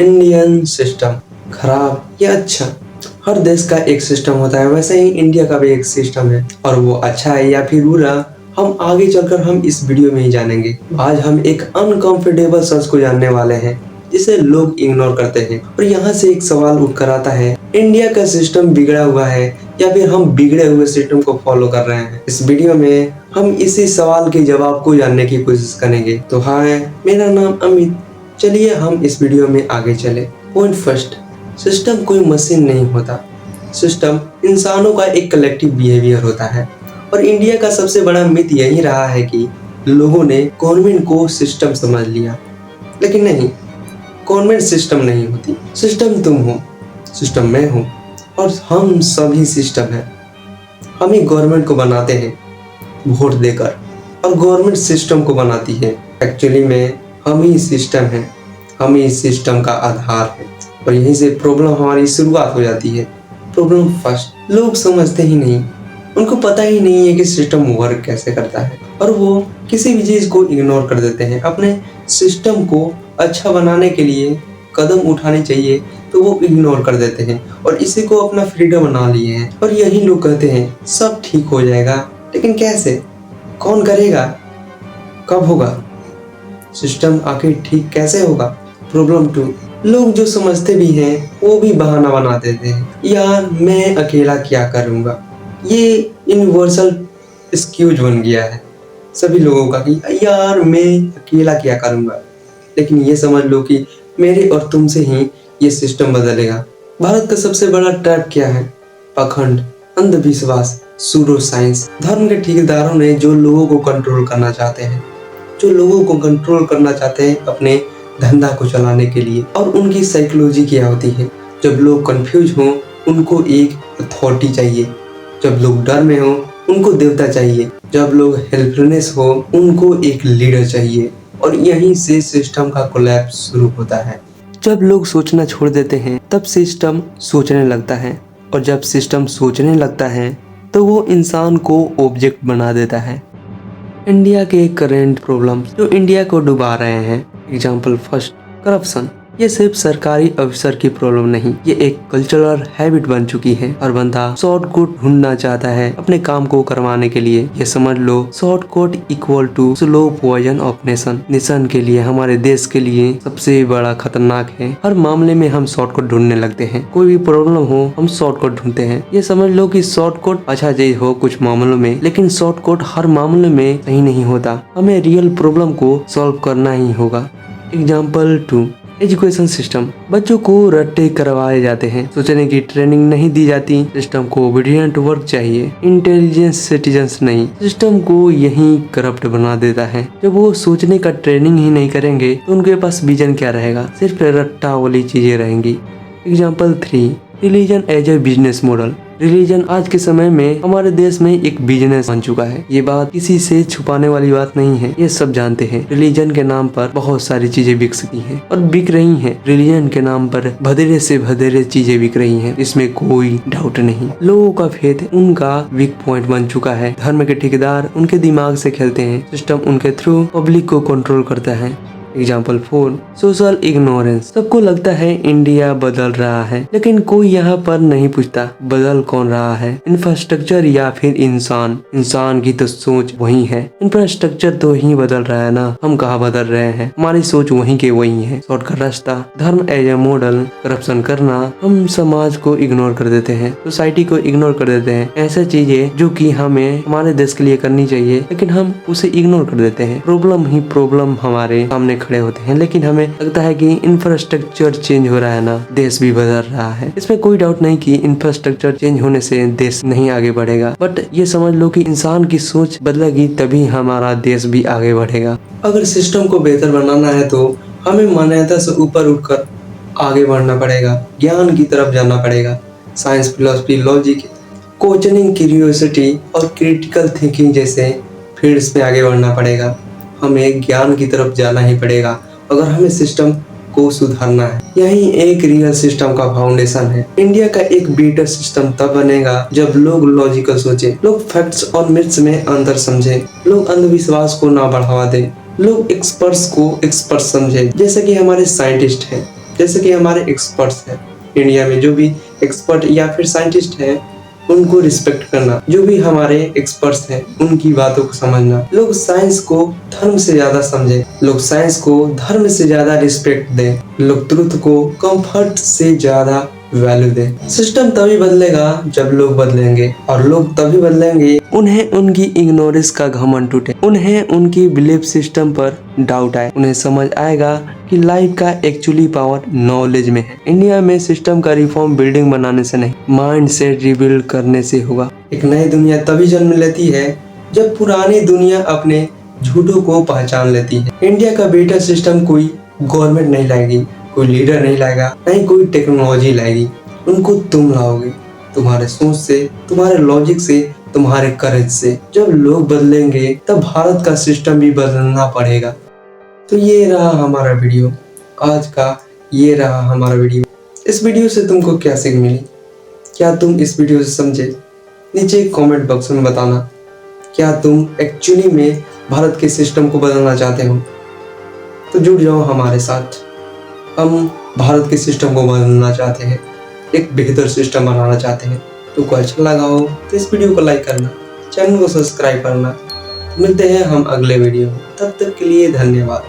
Indian system खराब या अच्छा? हर देश का एक सिस्टम होता है, वैसे ही इंडिया का भी एक सिस्टम है, और वो अच्छा है या फिर बुरा हम आगे चलकर हम इस वीडियो में ही जानेंगे। आज हम एक अनकंफर्टेबल सच को जानने वाले हैं जिसे लोग इग्नोर करते हैं, और यहाँ से एक सवाल उठकर आता है, इंडिया का सिस्टम बिगड़ा हुआ है या फिर हम बिगड़े हुए सिस्टम को फॉलो कर रहे हैं? इस वीडियो में हम इसी सवाल के जवाब को जानने की कोशिश करेंगे। तो हाय, मेरा नाम अमित। चलिए हम इस वीडियो में आगे चले। पॉइंट फर्स्ट, सिस्टम कोई मशीन नहीं होता। सिस्टम इंसानों का एक कलेक्टिव बिहेवियर होता है, और इंडिया का सबसे बड़ा मिथ यही रहा है कि लोगों ने गवर्नमेंट को सिस्टम समझ लिया। लेकिन नहीं, गवर्नमेंट सिस्टम नहीं होती। सिस्टम तुम हो, सिस्टम मैं हूँ, और हम सभी सिस्टम हैं। हम ही गवर्नमेंट को बनाते हैं वोट देकर, और गवर्नमेंट सिस्टम को बनाती है। एक्चुअली में हम ही सिस्टम हैं, हम ही सिस्टम का आधार है, और यहीं से प्रॉब्लम हमारी शुरुआत हो जाती है। प्रॉब्लम फर्स्ट, लोग समझते ही नहीं, उनको पता ही नहीं है कि सिस्टम वर्क कैसे करता है, और वो किसी भी चीज को इग्नोर कर देते हैं। अपने सिस्टम को अच्छा बनाने के लिए कदम उठाने चाहिए तो वो इग्नोर कर देते हैं, और इसी को अपना फ्रीडम बना लिए हैं। और यही लोग कहते हैं सब ठीक हो जाएगा, लेकिन कैसे, कौन करेगा, कब होगा, सिस्टम आखिर ठीक कैसे होगा? प्रॉब्लम टू, लोग जो समझते भी हैं वो भी बहाना बना देते हैं। यार मैं अकेला क्या करूँगा, ये यूनिवर्सल एक्सक्यूज बन गया है सभी लोगों का कि यार मैं अकेला क्या करूँगा। लेकिन ये समझ लो कि मेरे और तुमसे ही ये सिस्टम बदलेगा। भारत का सबसे बड़ा ट्रैप क्या है? पाखंड, अंधविश्वास, सूडो साइंस। धर्म के ठेकेदारों ने जो लोगों को कंट्रोल करना चाहते हैं, अपने धंधा को चलाने के लिए। और उनकी साइकोलॉजी क्या होती है? जब लोग कंफ्यूज हों उनको एक अथॉरिटी चाहिए, जब लोग डर में हों उनको देवता चाहिए, जब लोग हेल्पलेस हो उनको एक लीडर चाहिए। और यहीं से सिस्टम का कोलैप्स शुरू होता है। जब लोग सोचना छोड़ देते हैं तब सिस्टम सोचने लगता है, और जब सिस्टम सोचने लगता है तो वो इंसान को ऑब्जेक्ट बना देता है। इंडिया के करेंट प्रॉब्लम्स जो इंडिया को डुबा रहे हैं। Example first, corruption. ये सिर्फ सरकारी अफसर की प्रॉब्लम नहीं, ये एक कल्चरल हैबिट बन चुकी है, और बंदा शॉर्टकट ढूंढना चाहता है अपने काम को करवाने के लिए। ये समझ लो, shortcut equal to slow poison of nation. Nation के लिए, हमारे देश के लिए सबसे बड़ा खतरनाक है। हर मामले में हम शॉर्टकट ढूंढने लगते हैं, कोई भी प्रॉब्लम हो हम शॉर्टकट ढूंढते हैं। ये समझ लो कि शॉर्टकट अच्छा चीज हो कुछ मामलों में, लेकिन शॉर्टकट हर मामले में सही नहीं होता। हमें रियल प्रॉब्लम को सॉल्व करना ही होगा। Example 2, education system. बच्चों को रट्टे करवाए जाते हैं, सोचने की ट्रेनिंग नहीं दी जाती। सिस्टम को ओबीडिएंट वर्क चाहिए, इंटेलिजेंस सिटीजन्स नहीं। सिस्टम को यही करप्ट बना देता है। जब वो सोचने का ट्रेनिंग ही नहीं करेंगे तो उनके पास विजन क्या रहेगा? सिर्फ रट्टा वाली चीजें रहेंगी। Example 3, religion as a business model. Religion आज के समय में हमारे देश में एक बिजनेस बन चुका है। ये बात किसी से छुपाने वाली बात नहीं है, ये सब जानते हैं। रिलीजन के नाम पर बहुत सारी चीजें बिक सकती हैं, और बिक रही हैं। रिलीजन के नाम पर भदेरे से भदेरे चीजें बिक रही हैं, इसमें कोई डाउट नहीं। लोगों का फेथ उनका वीक पॉइंट बन चुका है। धर्म के ठेकेदार उनके दिमाग से खेलते हैं, सिस्टम उनके थ्रू पब्लिक को कंट्रोल करता है। Example 4, social ignorance. सबको लगता है इंडिया बदल रहा है, लेकिन कोई यहाँ पर नहीं पूछता बदल कौन रहा है, इंफ्रास्ट्रक्चर या फिर इंसान? इंसान की तो सोच वही है, इंफ्रास्ट्रक्चर तो ही बदल रहा है ना, हम कहाँ बदल रहे हैं, हमारी सोच वही के वही है। शॉर्टकट रास्ता, धर्म एज ए मॉडल, करप्शन करना। हम समाज को इग्नोर कर देते हैं, सोसाइटी को इग्नोर कर देते हैं। ऐसा चीजें जो कि हमें हमारे देश के लिए करनी चाहिए, लेकिन हम उसे इग्नोर कर देते हैं। प्रॉब्लम ही प्रॉब्लम हमारे सामने खड़े होते हैं, लेकिन हमें लगता है कि इंफ्रास्ट्रक्चर चेंज हो रहा है ना, देश भी बदल रहा है। इसमें कोई डाउट नहीं कि इंफ्रास्ट्रक्चर चेंज होने से देश नहीं आगे बढ़ेगा, बट ये समझ लो कि इंसान की सोच बदलेगी तभी हमारा देश भी आगे बढ़ेगा। अगर सिस्टम को बेहतर बनाना है तो हमें मान्यता से ऊपर उठकर आगे बढ़ना पड़ेगा, ज्ञान की तरफ जाना पड़ेगा। Science, philosophy, logic, questioning, curiosity और क्रिटिकल थिंकिंग जैसे फील्ड्स में आगे बढ़ना पड़ेगा। हमें ज्ञान की तरफ जाना ही पड़ेगा अगर हमें सिस्टम को सुधारना है। यही एक रियल सिस्टम का फाउंडेशन है। इंडिया का एक बेटर सिस्टम तब बनेगा जब लोग लॉजिकल सोचे, लोग फैक्ट्स और मिथ्स में अंतर समझे, लोग अंधविश्वास को ना बढ़ावा दें, लोग एक्सपर्ट्स को एक्सपर्ट समझे। जैसे कि हमारे साइंटिस्ट हैं, जैसे कि हमारे एक्सपर्ट्स हैं इंडिया में, जो भी एक्सपर्ट या फिर साइंटिस्ट हैं उनको रिस्पेक्ट करना, जो भी हमारे एक्सपर्ट्स हैं उनकी बातों को समझना। लोग साइंस को धर्म से ज्यादा समझे, लोग साइंस को धर्म से ज्यादा रिस्पेक्ट दें, लोग ट्रुथ को कंफर्ट से ज्यादा वैल्यू दें। सिस्टम तभी बदलेगा जब लोग बदलेंगे, और लोग तभी बदलेंगे उन्हें उनकी इग्नोरेंस का घमंड टूटे, उन्हें उनकी बिलीफ सिस्टम पर डाउट आए, उन्हें समझ आएगा कि लाइफ का एक्चुअली पावर नॉलेज में है। इंडिया में सिस्टम का रिफॉर्म बिल्डिंग बनाने से नहीं, माइंड सेट रिबिल्ड करने से होगा। एक नई दुनिया तभी जन्म लेती है जब पुरानी दुनिया अपने झूठों को पहचान लेती है। इंडिया का बेटर सिस्टम कोई गवर्नमेंट नहीं लाएगी, कोई लीडर नहीं लाएगा, नहीं कोई टेक्नोलॉजी लाएगी, उनको तुम लाओगे, तुम्हारे सोच से, तुम्हारे लॉजिक से, तुम्हारे करेज से। जब लोग बदलेंगे तब भारत का सिस्टम भी बदलना पड़ेगा। तो ये रहा हमारा वीडियो, आज का ये रहा हमारा वीडियो। इस वीडियो से तुमको क्या सीख मिली, क्या तुम इस वीडियो से समझे? नीचे कमेंट बॉक्स में बताना। क्या तुम एक्चुअली में भारत के सिस्टम को बदलना चाहते हो? तो जुड़ जाओ हमारे साथ। हम भारत के सिस्टम को बदलना चाहते हैं, एक बेहतर सिस्टम बनाना चाहते हैं। तुमको अच्छा लगा हो तो इस वीडियो को लाइक करना, चैनल को सब्सक्राइब करना। मिलते हैं हम अगले वीडियो में, तब तक के लिए धन्यवाद।